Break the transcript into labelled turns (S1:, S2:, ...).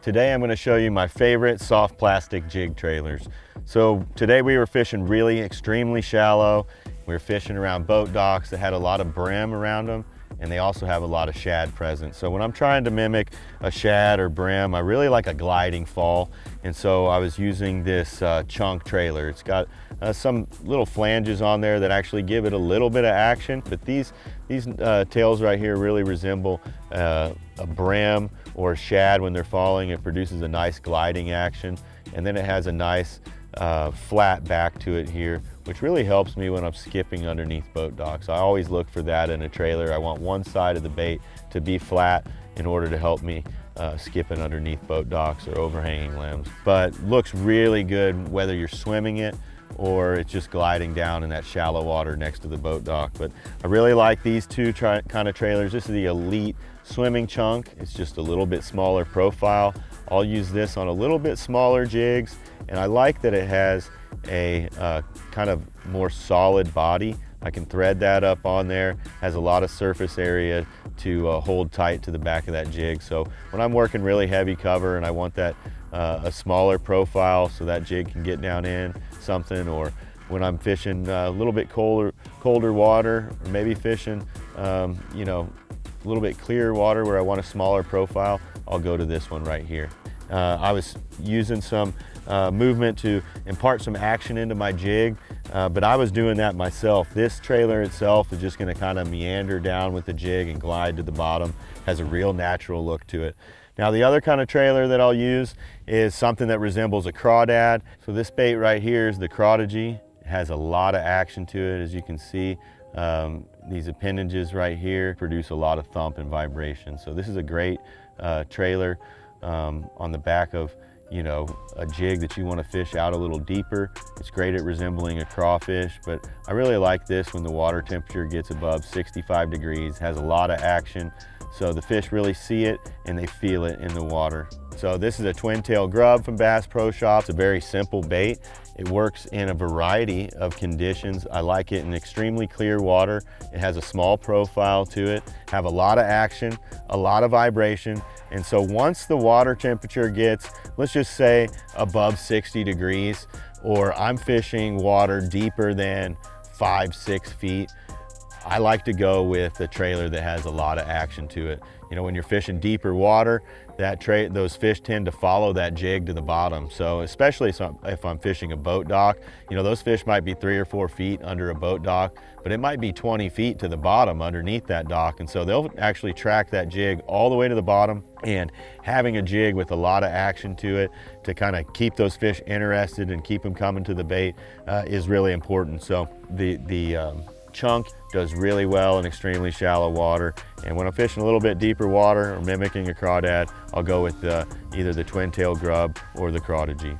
S1: Today I'm going to show you my favorite soft plastic jig trailers. So today we were fishing really extremely shallow. We were fishing around boat docks that had a lot of brim around them, and they also have a lot of shad present. So when I'm trying to mimic a shad or brim, I really like a gliding fall. And so I was using this chunk trailer. It's got some little flanges on there that actually give it a little bit of action, but these tails right here really resemble a brim or a shad when they're falling. It produces a nice gliding action, and then it has a nice flat back to it here, which really helps me when I'm skipping underneath boat docks. I always look for that in a trailer. I want one side of the bait to be flat in order to help me skipping underneath boat docks or overhanging limbs. But looks really good whether you're swimming it or it's just gliding down in that shallow water next to the boat dock. But I really like these two kind of trailers. This is the Elite swimming chunk. It's just a little bit smaller profile. I'll use this on a little bit smaller jigs, and I like that it has a kind of more solid body. I can thread that up on there, has a lot of surface area to hold tight to the back of that jig. So when I'm working really heavy cover and I want that a smaller profile so that jig can get down in something, or when I'm fishing a little bit colder water, or maybe fishing you know, a little bit clearer water where I want a smaller profile, I'll go to this one right here. I was using some movement to impart some action into my jig, but I was doing that myself. This trailer itself is just going to kind of meander down with the jig and glide to the bottom. Has a real natural look to it. Now the other kind of trailer that I'll use is something that resembles a crawdad. So this bait right here is the Prodigy. It has a lot of action to it, as you can see. These appendages right here produce a lot of thump and vibration. So this is a great trailer on the back of, you know, a jig that you want to fish out a little deeper. It's great at resembling a crawfish, but I really like this when the water temperature gets above 65 degrees, has a lot of action. So the fish really see it and they feel it in the water. So this is a twin tail grub from Bass Pro Shop. It's a very simple bait. It works in a variety of conditions. I like it in extremely clear water. It has a small profile to it, have a lot of action, a lot of vibration. And so once the water temperature gets, let's just say above 60 degrees, or I'm fishing water deeper than 5-6 feet, I like to go with a trailer that has a lot of action to it. You know, when you're fishing deeper water, those fish tend to follow that jig to the bottom. So especially if I'm fishing a boat dock, you know, those fish might be 3 or 4 feet under a boat dock, but it might be 20 feet to the bottom underneath that dock. And so they'll actually track that jig all the way to the bottom, and having a jig with a lot of action to it to kind of keep those fish interested and keep them coming to the bait is really important. So the chunk does really well in extremely shallow water, and when I'm fishing a little bit deeper water or mimicking a crawdad, I'll go with either the twin tail grub or the Prodigy.